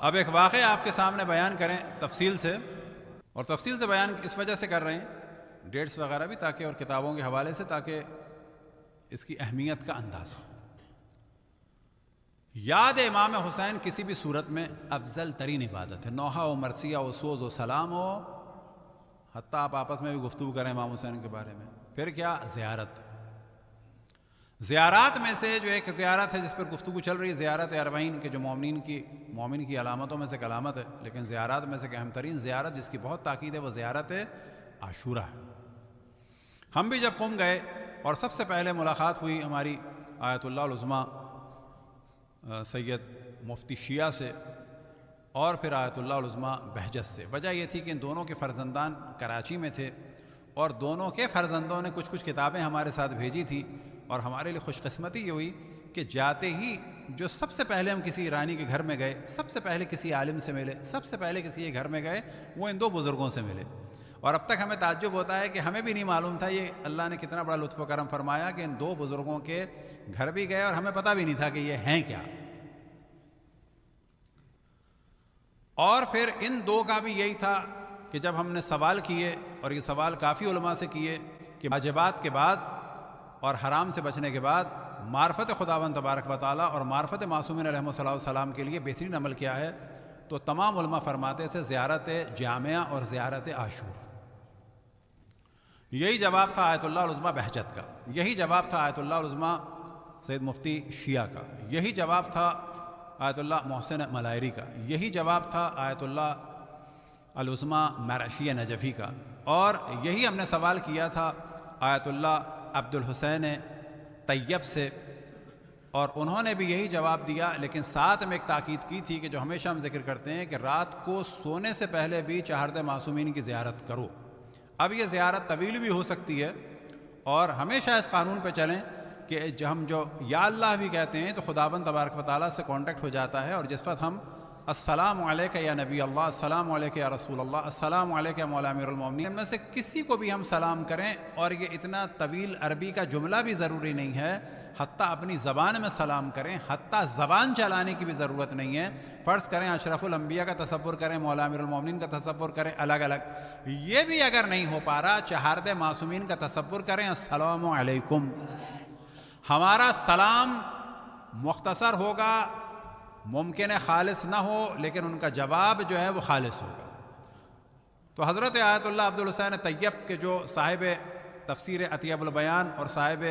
اب ایک واقعہ آپ کے سامنے بیان کریں تفصیل سے، اور تفصیل سے بیان اس وجہ سے کر رہے ہیں، ڈیٹس وغیرہ بھی تاکہ، اور کتابوں کے حوالے سے، تاکہ اس کی اہمیت کا اندازہ ہو۔ یاد امام حسین کسی بھی صورت میں افضل ترین عبادت ہے، نوحہ و مرثیہ و سوز و سلام ہو، حتیٰ آپ آپس میں بھی گفتگو کریں امام حسین کے بارے میں۔ پھر کیا؟ زیارت۔ زیارات میں سے جو ایک زیارت ہے جس پر گفتگو چل رہی ہے، زیارت اربعین، کہ جو مومن کی علامتوں میں سے ایک علامت ہے، لیکن زیارات میں سے ایک اہم ترین زیارت جس کی بہت تاکید ہے وہ زیارت عاشورہ ہے۔ ہم بھی جب قم گئے اور سب سے پہلے ملاقات ہوئی ہماری آیت اللہ العظمیٰ سید مفتی شیعہ سے، اور پھر آیت اللہ العظمیٰ بہجت سے۔ وجہ یہ تھی کہ ان دونوں کے فرزندان کراچی میں تھے، اور دونوں کے فرزندوں نے کچھ کتابیں ہمارے ساتھ بھیجی تھیں، اور ہمارے لیے خوش قسمتی یہ ہوئی کہ جاتے ہی جو سب سے پہلے ہم کسی ایرانی کے گھر میں گئے، سب سے پہلے کسی عالم سے ملے، سب سے پہلے کسی کے گھر میں گئے، وہ ان دو بزرگوں سے ملے۔ اور اب تک ہمیں تعجب ہوتا ہے کہ ہمیں بھی نہیں معلوم تھا یہ اللہ نے کتنا بڑا لطف و کرم فرمایا کہ ان دو بزرگوں کے گھر بھی گئے اور ہمیں پتہ بھی نہیں تھا کہ یہ ہیں کیا۔ اور پھر ان دو کا بھی یہی تھا کہ جب ہم نے سوال کیے، اور یہ سوال کافی علماء سے کیے، کہ واجبات کے بعد اور حرام سے بچنے کے بعد معرفت خداوند تبارک و تعالیٰ اور معرفت معصومین علیہ السلام کے لیے بہترین عمل کیا ہے، تو تمام علماء فرماتے تھے زیارت جامعہ اور زیارت عاشور۔ یہی جواب تھا آیت اللہ العظمیٰ بہجت کا، یہی جواب تھا آیت اللہ العظمیٰ سید مفتی شیعہ کا، یہی جواب تھا آیت اللہ محسن ملائری کا، یہی جواب تھا آیت اللہ العظمیٰ مرعشی نجفی کا، اور یہی ہم نے سوال کیا تھا آیت اللہ عبد الحسین طیب سے، اور انہوں نے بھی یہی جواب دیا، لیکن ساتھ میں ایک تاکید کی تھی کہ جو ہمیشہ ہم ذکر کرتے ہیں کہ رات کو سونے سے پہلے بھی چہارد معصومین کی زیارت کرو۔ اب یہ زیارت طویل بھی ہو سکتی ہے، اور ہمیشہ اس قانون پہ چلیں کہ ہم جو یا اللہ بھی کہتے ہیں تو خداوند تبارک و تعالیٰ سے کانٹیکٹ ہو جاتا ہے، اور جس وقت ہم السلام علیکہ یا نبی اللہ، السلام علیکہ یا رسول اللہ، السلام علیکہ یا مولا امیر المومنین، ان میں سے کسی کو بھی ہم سلام کریں، اور یہ اتنا طویل عربی کا جملہ بھی ضروری نہیں ہے، حتیٰ اپنی زبان میں سلام کریں، حتیٰ زبان چلانے کی بھی ضرورت نہیں ہے۔ فرض کریں اشرف الانبیاء کا تصور کریں، مولا امیر المومنین کا تصور کریں الگ الگ، یہ بھی اگر نہیں ہو پا رہا، چہارد معصومین کا تصور کریں، السلام علیکم۔ ہمارا سلام مختصر ہوگا، ممکن ہے خالص نہ ہو، لیکن ان کا جواب جو ہے وہ خالص ہوگا۔ تو حضرت آیت اللہ عبد الحسین طیب کے جو صاحب تفسیر اطیب البیان اور صاحب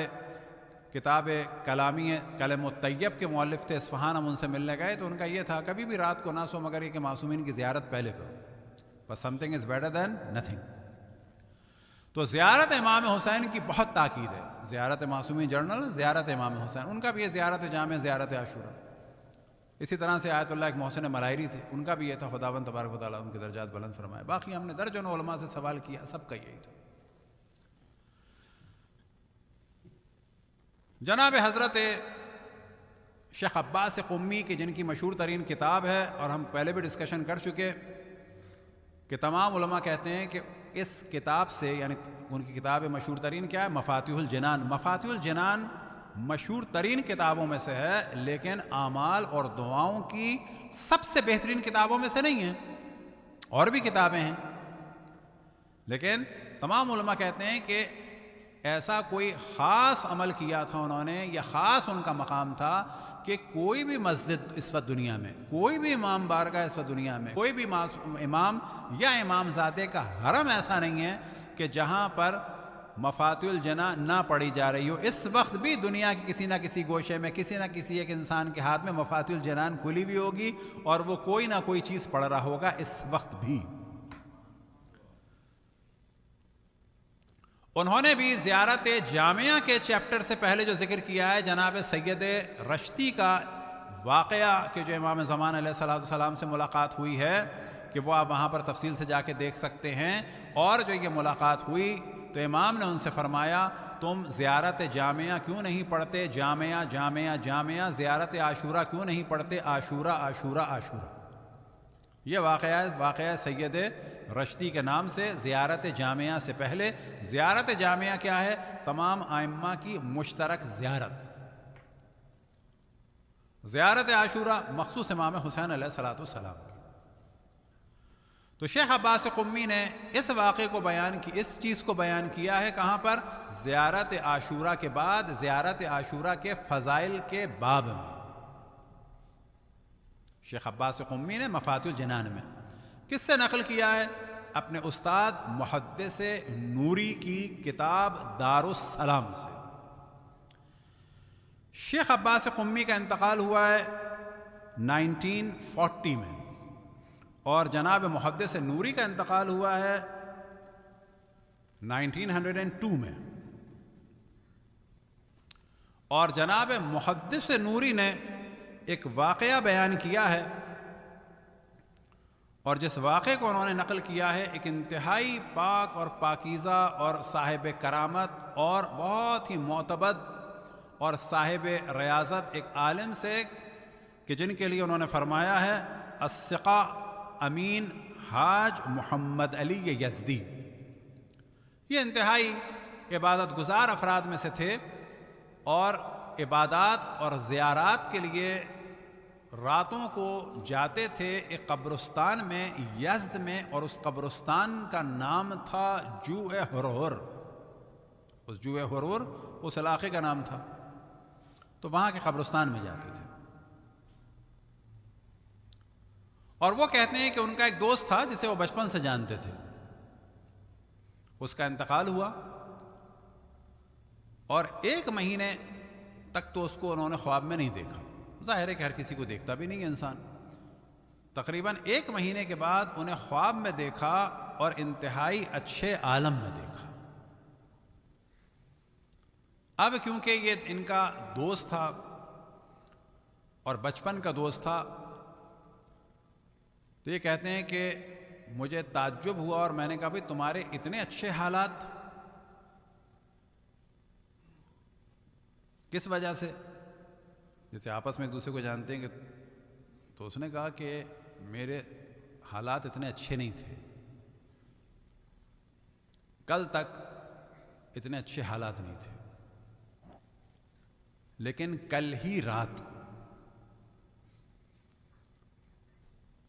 کتاب کلامی کلم الطیب کے مؤلف تھے اصفہان، ہم ان سے ملنے گئے تو ان کا یہ تھا کبھی بھی رات کو نہ سو مگر یہ کہ معصومین کی زیارت پہلے کرو، بس something is better than nothing۔ تو زیارت امام حسین کی بہت تاکید ہے، زیارت معصومین جنرل، زیارت امام حسین، ان کا بھی یہ زیارت جامع، زیارت عاشورہ۔ اسی طرح سے آیت اللہ ایک محسن ملائری تھے، ان کا بھی یہ تھا خداوند تبارک و تعالیٰ ان کے درجات بلند فرمائے۔ باقی ہم نے درجنوں علماء سے سوال کیا، سب کا یہی تھا۔ جناب حضرت شیخ عباس قمی کی جن کی مشہور ترین کتاب ہے، اور ہم پہلے بھی ڈسکشن کر چکے کہ تمام علماء کہتے ہیں کہ اس کتاب سے، یعنی ان کی کتاب مشہور ترین کیا ہے؟ مفاتیح الجنان۔ مفاتیح الجنان مشہور ترین کتابوں میں سے ہے، لیکن اعمال اور دعاؤں کی سب سے بہترین کتابوں میں سے نہیں ہے، اور بھی کتابیں ہیں، لیکن تمام علماء کہتے ہیں کہ ایسا کوئی خاص عمل کیا تھا انہوں نے، یا خاص ان کا مقام تھا کہ کوئی بھی مسجد اس وقت دنیا میں، کوئی بھی امام بارگاہ اس وقت دنیا میں، کوئی بھی امام یا امام زادے کا حرم ایسا نہیں ہے کہ جہاں پر مفاتیح الجنان نہ پڑھی جا رہی ہو۔ اس وقت بھی دنیا کے کسی نہ کسی گوشے میں، کسی نہ کسی ایک انسان کے ہاتھ میں مفاتیح الجنان کھلی ہوئی ہوگی، اور وہ کوئی نہ کوئی چیز پڑھ رہا ہوگا اس وقت بھی۔ انہوں نے بھی زیارت جامعہ کے چیپٹر سے پہلے جو ذکر کیا ہے جناب سید رشتی کا واقعہ، کہ جو امام زمان علیہ السلام سے ملاقات ہوئی ہے، کہ وہ آپ وہاں پر تفصیل سے جا کے دیکھ سکتے ہیں، اور جو یہ ملاقات ہوئی تو امام نے ان سے فرمایا تم زیارت جامعہ کیوں نہیں پڑھتے؟ جامعہ جامعہ جامعہ، زیارت عاشورہ کیوں نہیں پڑھتے؟ عاشورہ عاشورہ عاشورہ۔ یہ واقعہ سید رشتی کے نام سے زیارت جامعہ سے پہلے۔ زیارت جامعہ کیا ہے؟ تمام ائمہ کی مشترک زیارت، زیارت عاشورہ مخصوص امام حسین علیہ الصلوۃ والسلام کی۔ تو شیخ عباس قمی نے اس واقعے کو بیان کی، اس چیز کو بیان کیا ہے کہاں پر؟ زیارت عاشورہ کے بعد، زیارت عاشورہ کے فضائل کے باب میں۔ شیخ عباس قمی نے مفاتیح الجنان میں کس سے نقل کیا ہے؟ اپنے استاد محدث نوری کی کتاب دار السلام سے۔ شیخ عباس قمی کا انتقال ہوا ہے 1940 میں، اور جناب محدث نوری کا انتقال ہوا ہے 1902 میں۔ اور جناب محدث نوری نے ایک واقعہ بیان کیا ہے، اور جس واقعے کو انہوں نے نقل کیا ہے ایک انتہائی پاک اور پاکیزہ اور صاحب کرامت اور بہت ہی معتبر اور صاحب ریاضت ایک عالم سے، کہ جن کے لیے انہوں نے فرمایا ہے الثقہ امین حاج محمد علی یزدی۔ یہ انتہائی عبادت گزار افراد میں سے تھے، اور عبادات اور زیارات کے لیے راتوں کو جاتے تھے ایک قبرستان میں یزد میں، اور اس قبرستان کا نام تھا جوع ہرہر۔ اس جوع ہرہر اس علاقے کا نام تھا، تو وہاں کے قبرستان میں جاتے تھے۔ اور وہ کہتے ہیں کہ ان کا ایک دوست تھا جسے وہ بچپن سے جانتے تھے، اس کا انتقال ہوا، اور 1 مہینے تک تو اس کو انہوں نے خواب میں نہیں دیکھا۔ ظاہر ہے کہ ہر کسی کو دیکھتا بھی نہیں انسان۔ تقریباً 1 مہینے کے بعد انہیں خواب میں دیکھا، اور انتہائی اچھے عالم میں دیکھا۔ اب کیونکہ یہ ان کا دوست تھا اور بچپن کا دوست تھا، تو یہ کہتے ہیں کہ مجھے تعجب ہوا، اور میں نے کہا بھئی تمہارے اتنے اچھے حالات کس وجہ سے؟ جیسے آپس میں ایک دوسرے کو جانتے ہیں کہ، تو اس نے کہا کہ میرے حالات اتنے اچھے نہیں تھے، کل تک اتنے اچھے حالات نہیں تھے، لیکن کل ہی رات کو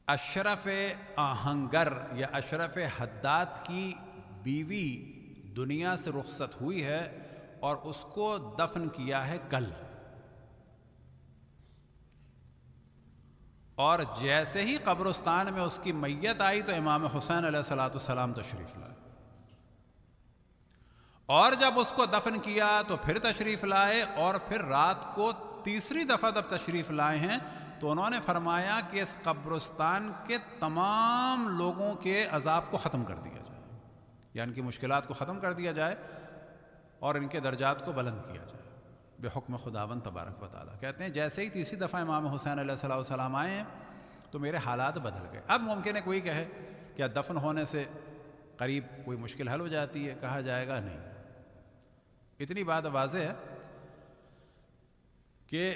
اشرف آہنگر یا اشرف حداد کی بیوی دنیا سے رخصت ہوئی ہے، اور اس کو دفن کیا ہے کل۔ اور جیسے ہی قبرستان میں اس کی میت آئی تو امام حسین علیہ الصلوۃ والسلام تشریف لائے، اور جب اس کو دفن کیا تو پھر تشریف لائے، اور پھر رات کو تیسری دفعہ جب تشریف لائے ہیں تو انہوں نے فرمایا کہ اس قبرستان کے تمام لوگوں کے عذاب کو ختم کر دیا جائے، یا ان کی مشکلات کو ختم کر دیا جائے، اور ان کے درجات کو بلند کیا جائے بے حکم خداوند تبارک و تعالیٰ۔ کہتے ہیں جیسے ہی تیسری دفعہ امام حسین علیہ الصلوۃ والسلام آئے ہیں تو میرے حالات بدل گئے۔ اب ممکن ہے کوئی کہے کیا دفن ہونے سے قریب کوئی مشکل حل ہو جاتی ہے؟ کہا جائے گا نہیں۔ اتنی بات واضح ہے کہ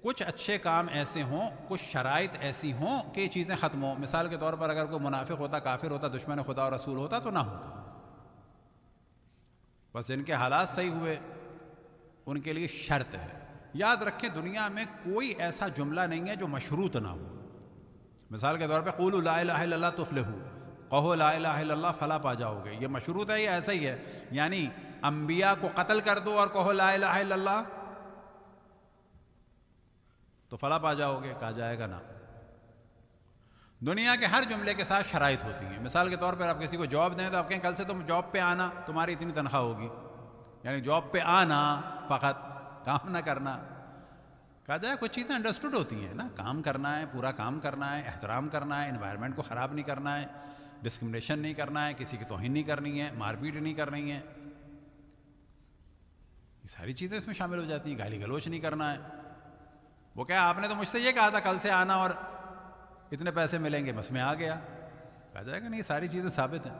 کچھ اچھے کام ایسے ہوں، کچھ شرائط ایسی ہوں کہ یہ چیزیں ختم ہوں۔ مثال کے طور پر اگر کوئی منافق ہوتا، کافر ہوتا، دشمن خدا اور رسول ہوتا تو نہ ہوتا، بس ان کے حالات صحیح ہوئے، ان کے لیے شرط ہے۔ یاد رکھیں دنیا میں کوئی ایسا جملہ نہیں ہے جو مشروط نہ ہو۔ مثال کے طور پہ قولوا لا الہ الا اللہ تفلحوا، کہو لا الہ الا اللہ فلاح پا جاؤ گے، یہ مشروط ہے یا ایسا ہی ہے؟ یعنی انبیاء کو قتل کر دو اور کہو لا الہ الا اللہ تو فلاح پا جاؤ گے؟ کہا جائے گا نا۔ دنیا کے ہر جملے کے ساتھ شرائط ہوتی ہیں۔ مثال کے طور پر آپ کسی کو جاب دیں تو آپ کہیں کل سے تم جاب پہ آنا، تمہاری اتنی تنخواہ ہوگی، یعنی جاب پہ آنا فقط، کام نہ کرنا۔ کہا جائے کچھ چیزیں انڈرسٹوڈ ہوتی ہیں نا، کام کرنا ہے، پورا کام کرنا ہے، احترام کرنا ہے، انوائرمنٹ کو خراب نہیں کرنا ہے، ڈسکرمنیشن نہیں کرنا ہے، کسی کی توہین نہیں کرنی ہے، مار پیٹ نہیں کرنی ہے، یہ ساری چیزیں اس میں شامل ہو جاتی ہیں۔ گالی گلوچ نہیں کرنا ہے۔ وہ کہا آپ نے تو مجھ سے یہ کہا تھا کل سے آنا اور اتنے پیسے ملیں گے، بس میں آ گیا۔ کہا جائے گا نہیں، یہ ساری چیزیں ثابت ہیں۔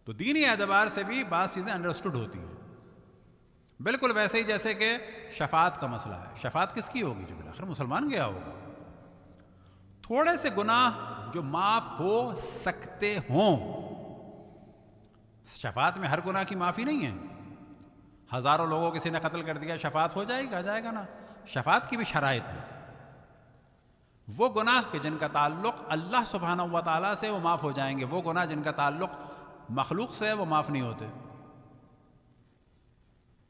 تو دینی اعتبار سے بھی بعض چیزیں انڈرسٹوڈ ہوتی ہیں، بالکل ویسے ہی جیسے کہ شفاعت کا مسئلہ ہے۔ شفاعت کس کی ہوگی؟ جو بالآخر مسلمان گیا ہوگا۔ تھوڑے سے گناہ جو معاف ہو سکتے ہوں، شفاعت میں ہر گناہ کی معافی نہیں ہے۔ ہزاروں لوگوں کسی نے قتل کر دیا، شفاعت ہو جائے گی؟ کہا جائے گا نا۔ شفاعت کی بھی شرائط ہیں۔ وہ گناہ کہ جن کا تعلق اللہ سبحانہ و تعالیٰ سے وہ معاف ہو جائیں گے، وہ گناہ جن کا تعلق مخلوق سے وہ معاف نہیں ہوتے۔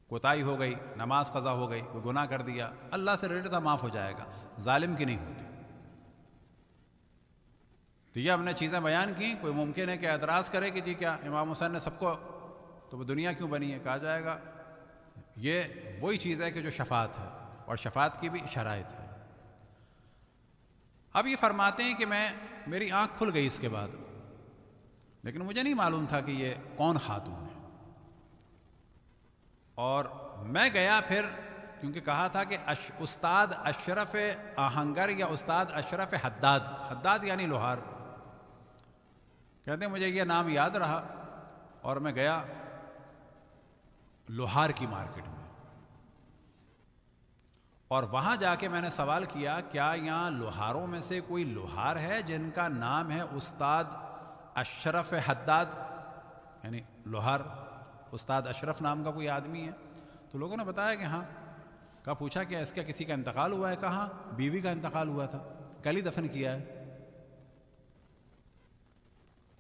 کوتاہی ہو گئی، نماز قضا ہو گئی، کوئی گناہ کر دیا، اللہ سے ریلیٹڈ تھا، معاف ہو جائے گا، ظالم کی نہیں ہوتی۔ تو یہ ہم نے چیزیں بیان کی۔ کوئی ممکن ہے کہ اعتراض کرے کہ جی کیا امام حسین نے سب کو، تو وہ دنیا کیوں بنی ہے؟ کہا جائے گا یہ وہی چیز ہے کہ جو شفاعت ہے، اور شفاعت کی بھی شرائط ہے۔ اب یہ فرماتے ہیں کہ میری آنکھ کھل گئی اس کے بعد، لیکن مجھے نہیں معلوم تھا کہ یہ کون خاتون ہے، اور میں گیا پھر، کیونکہ کہا تھا کہ استاد اشرف آہنگر یا استاد اشرف حداد، حداد یعنی لوہار، کہتے ہیں مجھے یہ نام یاد رہا، اور میں گیا لوہار کی مارکیٹ میں، اور وہاں جا کے میں نے سوال کیا کیا یہاں لوہاروں میں سے کوئی لوہار ہے جن کا نام ہے استاد اشرف حداد، یعنی لوہار استاد اشرف نام کا کوئی آدمی ہے؟ تو لوگوں نے بتایا کہ ہاں۔ کہا پوچھا کہ اس کا کسی کا انتقال ہوا ہے؟ کہاں بیوی کا انتقال ہوا تھا، کل ہی دفن کیا ہے۔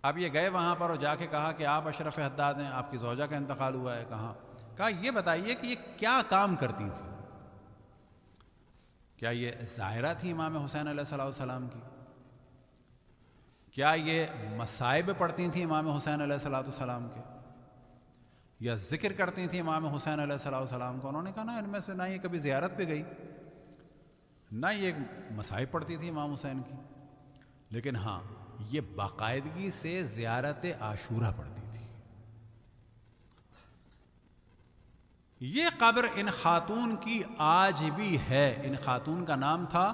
اب یہ گئے وہاں پر اور جا کے کہا کہ آپ اشرف حداد ہیں، آپ کی زوجہ کا انتقال ہوا ہے، کہاں؟ کہا یہ بتائیے کہ یہ کیا کام کرتی تھیں؟ کیا یہ زائرہ تھی امام حسین علیہ السلام کی؟ کیا یہ مصائب پڑھتی تھیں امام حسین علیہ السلام کے؟ یا ذکر کرتی تھیں امام حسین علیہ السلام کو؟ انہوں نے کہا نا ان میں سے نہ یہ کبھی زیارت پہ گئی، نہ یہ مصائب پڑھتی تھی امام حسین کی، لیکن ہاں یہ باقاعدگی سے زیارت عاشورہ پڑھتی تھی۔ یہ قبر ان خاتون کی آج بھی ہے۔ ان خاتون کا نام تھا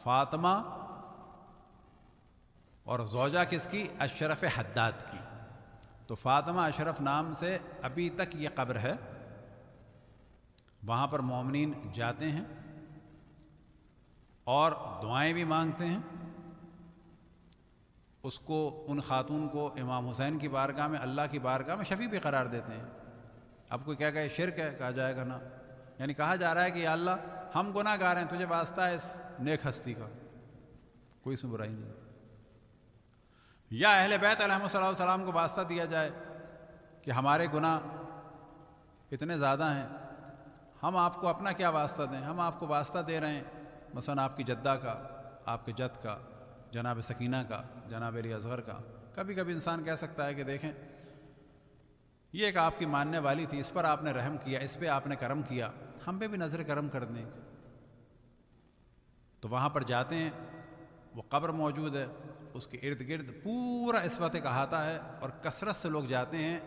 فاطمہ، اور زوجہ کس کی؟ اشرف حداد کی۔ تو فاطمہ اشرف نام سے ابھی تک یہ قبر ہے، وہاں پر مومنین جاتے ہیں اور دعائیں بھی مانگتے ہیں۔ اس کو، ان خاتون کو امام حسین کی بارگاہ میں، اللہ کی بارگاہ میں شفیع بھی قرار دیتے ہیں۔ اب کوئی کیا کہے شرک ہے؟ کہا جائے گا نا، یعنی کہا جا رہا ہے کہ یا اللہ ہم گناہ گار ہیں، تجھے واسطہ ہے اس نیک ہستی کا، کوئی اس میں برائی نہیں۔ یا اہل بیت علیہ صلی اللہ علیہ وسلم کو واسطہ دیا جائے کہ ہمارے گناہ اتنے زیادہ ہیں، ہم آپ کو اپنا کیا واسطہ دیں، ہم آپ کو واسطہ دے رہے ہیں، مثلا آپ کی جدہ کا، آپ کے جد کا، جناب سکینہ کا، جناب علی اصغر کا۔ کبھی کبھی انسان کہہ سکتا ہے کہ دیکھیں یہ ایک آپ کی ماننے والی تھی، اس پر آپ نے رحم کیا، اس پہ آپ نے کرم کیا، ہم پہ بھی نظر کرم کر دیں۔ تو وہاں پر جاتے ہیں، وہ قبر موجود ہے، اس کے ارد گرد پورا اس وقت ایک احاطہ ہے، اور کثرت سے لوگ جاتے ہیں۔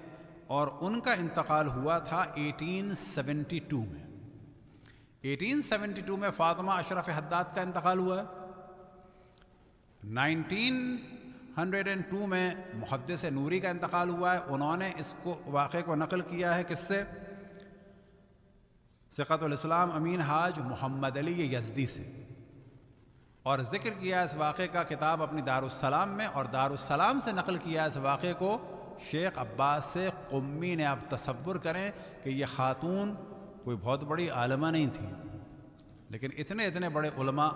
اور ان کا انتقال ہوا تھا 1872 میں۔ 1872 میں فاطمہ اشرف حداد کا انتقال ہوا ہے۔ 1902 میں محدث نوری کا انتقال ہوا ہے۔ انہوں نے اس کو واقعے کو نقل کیا ہے کس سے؟ ثقۃ الاسلام امین حاج محمد علی یزدی سے، اور ذکر کیا اس واقعے کا کتاب اپنی دارالسلام میں، اور دارالسلام سے نقل کیا اس واقعے کو شیخ عباس سے قمی نے۔ آپ تصور کریں کہ یہ خاتون کوئی بہت بڑی عالمہ نہیں تھی، لیکن اتنے بڑے علماء،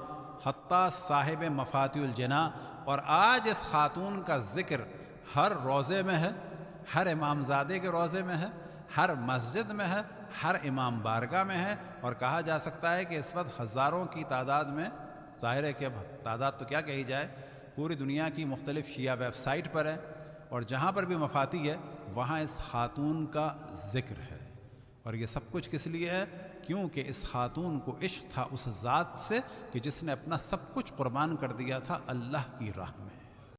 حتیٰ صاحب مفاتیح الجناح، اور آج اس خاتون کا ذکر ہر روضے میں ہے، ہر امام زادے کے روضے میں ہے، ہر مسجد میں ہے، ہر امام بارگاہ میں ہے، اور کہا جا سکتا ہے کہ اس وقت ہزاروں کی تعداد میں، ظاہر ہے کہ اب تعداد تو کیا کہی جائے، پوری دنیا کی مختلف شیعہ ویب سائٹ پر ہے، اور جہاں پر بھی مفاتی ہے وہاں اس خاتون کا ذکر ہے۔ اور یہ سب کچھ کس لیے ہے؟ کیونکہ اس خاتون کو عشق تھا اس ذات سے کہ جس نے اپنا سب کچھ قربان کر دیا تھا اللہ کی راہ میں۔